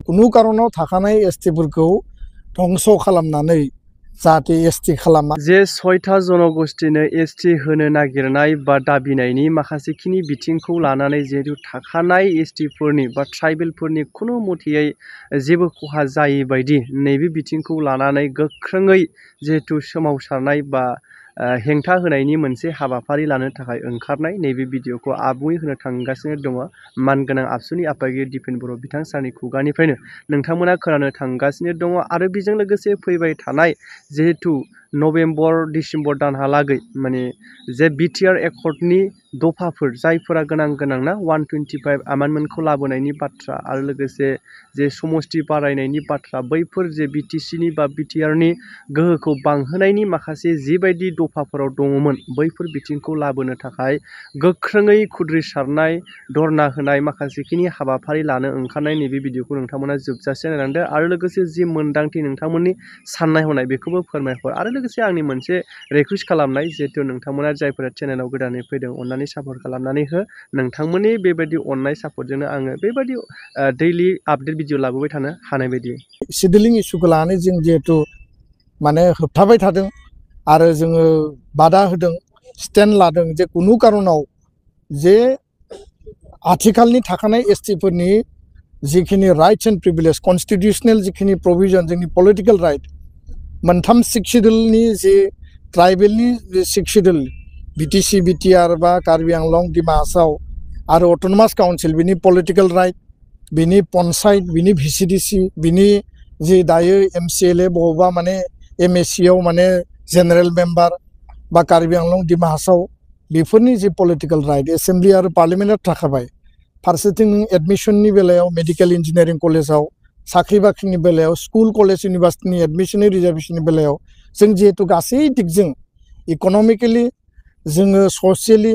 कुनु कारणाव थाखानाय एसटिफोरखौ धंस खालामनानै जाहाथे एसटि खालामा जे 6था जनगोष्ठीनो एसटि होनो नागिरनाय बा दाबिनायनि माखासेखिनि बिथिंखौ लानानै जिहेतु थाखानाय एसटिफोरनि बा ट्राइबेलफोरनि खुनु मथेयै जेबो खहा जायै बायदि नैबे बिथिंखौ लानानै गोख्रोङै जिहेतु सोमावसारनाय बा हेंथा होनायनि मोनसे हाबाफारि लानो थाखाय ओंखारनाय नैबे भिडिअखौ आबुङै होनो थांगासिनो दङ। मानगोनां आबसुनि आफादगिरि दिपेन बर' बिथां सारनि खुगानिफ्रायनो नोंथांमोना खोनानो थांगासिनो दङ आरो बेजों लोगोसे फैबाय थानाय जिहेतु नभेम्बर डिसेम्बर दानहालागै माने जे बिटिआर एकर्डनि दफाफोर जायफोरा गोनां ना 125 आमेन्डमेन्टखौ लाबोनायनि बाथ्रा आरो लोगोसे जे समष्टि बारायनायनि बाथ्रा बैफोर जे बिटिसिनि बा बिटिआरनि गोहोखौ बांहोनायनि माखासे जिबायदि दफाफोराव दङमोन बैफोर बिथिंखौ लाबोनो थाखाय गोख्रोङै खुद्रिसारनाय धरना होनाय माखासेखिनि हाबाफारि लानो ओंखारनाय नैबे भिडिअखौ नोंथांमोना जोबजासे नायनांदो आरो लोगोसे जि मोन्दांथि नोंथांमोननि साननाय हनाय बेखौबो फोरमायहर आरो लोगोसे आंनि मोनसे रिकुवेस्ट खालामनाय जिहेतु नोंथांमोना जायफोरा चेनेलाव गोदानै फैदों अननानै सापर्ट खालामनानै हो। नोंथांमोननि बेबायदि अननाय सापर्टजोंनो आङो बेबायदि दैलि आपडेट भिडिअ लाबोबाय थानो हानाय बायदि सिडिलिं इस्युखौ लानानै जों जिहेतु माने होबथाबाय थादों आरो जोङो बादा होदों स्टेन्ड लादों जे कुनु कारणाव जे आथिखालनि थाखानाय एसटिफोरनि जिखिनि राइट्स एन्ड प्रिभिलेज कन्स्टिटिउसनेल जिखिनि प्रभिजन जोंनि पलिटिकल राइट मोनथाम सिक्स शिड्युलनि जे ट्राइबेलनि जे सिक्स शिड्युल बिटिसि बिटिआर बा कार्बि आंलं डिमा हासाव आरो अट'नमास काउन्सिल बिनि पलिटिकल राइट बिनि पन्सायत बिनि भिसिडिसि बिनि जि दायो एमसिएलए बबावबा माने एमएससिआव माने जेनेरेल मेम्बार बा कार्बि आंलं डिमा हासाव बेफोरनि जि पलिटिकल राइट एसेम्बलि आरो पार्लियामेन्टआव थाखाबाय फारसेथिं एडमिसननि बेलायाव मेडिकेल इन्जिनियारिं कलेजाव साख्रि बाख्रिनि बेलायाव स्कुल कलेज इउनिभार्सिटिनि एडमिसननि रिजार्भेशननि बेलायाव जों जिहेतु गासै दिगजों इक'नमिकेलि जोङो ससियेलि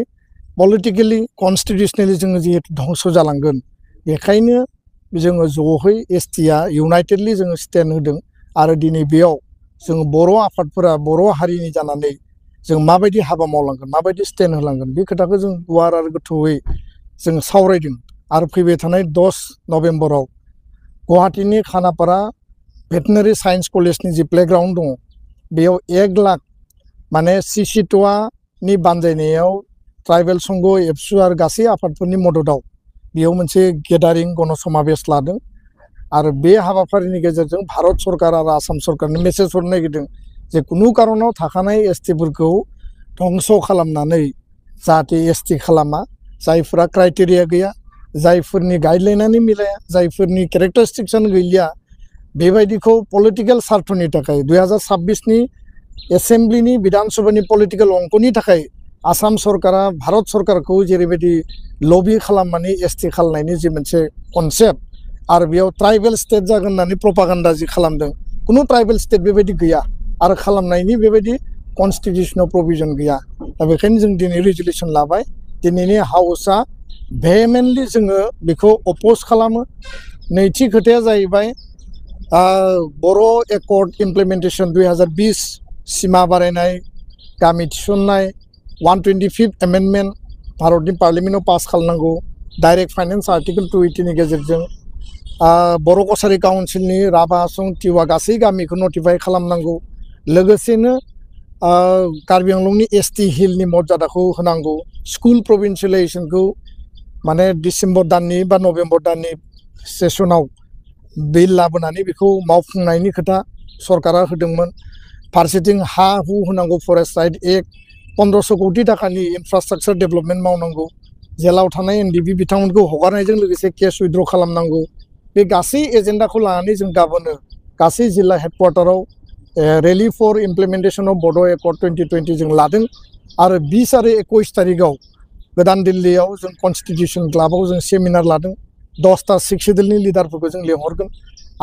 पलिटिकेलि कन्स्टिटिउसनेलि जोङो जिहेतु धंस जालांगोन बेखायनो जोङो ज'है एसटिआ इउनाइटेडलि जोङो स्टेन्ड होदों आरो दिनै बेयाव जोङो बर' आफादफोरा बर' हारिनि जानानै जों माबायदि हाबा मावलांगोन माबायदि स्टेन्ड होलांगोन बे खोथाखौ जों गुवार आरो गोथौयै जों सावरायदों आरो फैबाय थानाय 10 नभेम्बराव गुवाहाटीनि खानापारा भेटेनारि साइन्स कलेजनि जि प्लेग्राउन्ड दङ बेयाव 1 लाख माने सिसिट'आनि बानजायनायाव ट्राइबेल संघ एबसु आरो गासै आफादफोरनि मददाव बेयाव मोनसे गेदारिं गणसमाबेश लादों आरो बे हाबाफारिनि गेजेरजों भारत सरकार आरो आसाम सरकारनो मेसेज हरनो नागिरदों जे कुनु कारणाव थाखानाय एसटिफोरखौ धंस खालामनानै जाहाथे एसटि खालामा जायफोरा क्राइटेरिया गैया जायफोरनि गाइडलाइनानो मिलाया जायफोरनि केरेक्टारिस्टिक्सआनो गैलिया बेबायदिखौ पलिटिकेल सार्थनि थाखाय 2026नि एसेम्बलिनि विधानसभानि पलिटिकेल अंकनि थाखाय आसाम सरकारा भारत सरकारखौ जेरैबायदि लबि खालामनानै एसटि खालामनायनि जि मोनसे कनसेप्ट आरो बेयाव ट्राइबेल स्टेट जागोन होननानै प्रपागान्डा जि खालामदों कुनु ट्राइबेल स्टेट बेबायदि गैया आरो खालामनायनि बेबायदि कन्स्टिटिउसनाव प्रभिजन गैया दा बेखायनो जों दिनै रेजुलेसन लाबाय दिनैनि हाउसआ भेहेमेन्टलि जोङो बेखौ अपोज खालामो। नैथि खोथाया जाहैबाय बर' एकर्ड इमप्लिमेन्टेसन 2020 सिमा बारायनाय गामि थिसननाय 125 एमेन्डमेन्ट भारतनि पार्लियामेन्टआव पास खालामनांगौ डाइरेक्ट फाइनेन्स आर्टिकल 280 नि गेजेरजों बर' कसारि काउन्सिलनि राभा हासं टिवा गासै गामिखौ नटिफाइ खालामनांगौ लोगोसेनो कार्बि आंलंनि एसटि हिलनि मर्यादाखौ होनांगौ स्कुल प्रभिन्सियेलाइजेसनखौ माने डिसेम्बर दाननि बा नभेम्बर दाननि सेसनाव बिल लाबोनानै बेखौ मावफुंनायनि खोथा सरकारा होदोंमोन फारसेथिं हा हु होनांगौ फरेस्ट राइट एक्ट 1500 कोटि थाखानि इनफ्रास्ट्राक्चार डेभेलपमेन्ट मावनांगौ जेलाव थानाय एनडिबि बिथांमोनखौ हगारनायजों लोगोसे केस उइथड्र खालामनांगौ बे गासै एजेन्डाखौ लानानै जों गाबोनो गासै जिल्ला हेडक्वार्टाराव रेलि फर इमप्लिमेन्टेसन अफ बड' एकर्ड 2020 जों लादों आरो 20 आरो 21 तारिखआव गोदान दिल्लीयाव जों कन्स्टिटिउसन क्लाबाव जों सेमिनार लादों 10टा सिक्स शिड्युलनि लिडारफोरखौ जों लिंहरगोन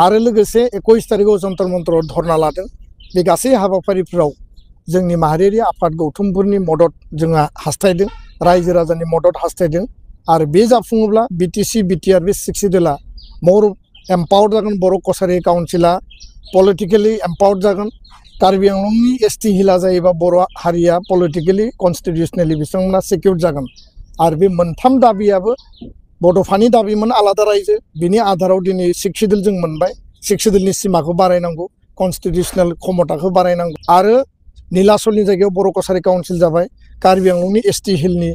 आरो लोगोसे 21 तारिखआव जन्तर मन्तराव धरना लादों बे गासै हाबाफारिफोराव जोंनि माहारियारि आफाद गौथुमफोरनि मदद जोङो हास्थायदों रायजो राजानि मदद हास्थायदों आरो बे जाफुङोब्ला बिटिसि बिटिआर बे सिक्स शिड्युला मोर एम्पावर्ड जागोन बर' कसारि काउन्सिला पलिटिकेलि एम्पावर्ड जागोन कार्बि आंलंनि एसटि हिला जायोबा बर' हारिया पलिटिकेलि कन्स्टिटिउसनेलि बिथांमोना सिकिउर जागोन आरो बे मोनथाम दाबियाबो बड'फानि दाबिमोन आलादा रायजो बिनि आधाराव दिनै 6 सिडिउल जों मोनबाय 6 सिडिउलनि सिमाखौ बारायनांगौ कनस्टिटिउसनेल क्षमताखौ बारायनांगौ आरो नीलाचलनि जायगायाव बर' कसारि काउन्सिल जाबाय कार्बि आंलंनि एसटि हिलनि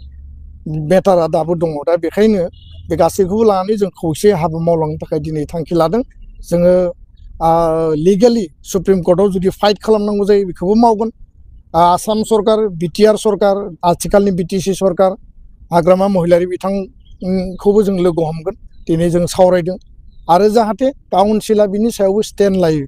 मेटारा दाबो दङ दा बेखायनो बे गासैखौबो लानानै जों खौसे हाबा मावलांनो थाखाय दिनै थांखि लादों जोङो लिगेलि सुप्रिम कर्टआव जुदि फाइट खालामनांगौ जायो बेखौबो मावगोन आसाम सरकार बिटिआर सरकार आथिखालनि बिटिसि सरकार हाग्रामा महिलारि बिथांखौबो जों लोगो हमगोन दिनै जों सावरायदों आरो जाहाथे काउन्सिला बिनि सायावबो स्टेन्ड लायो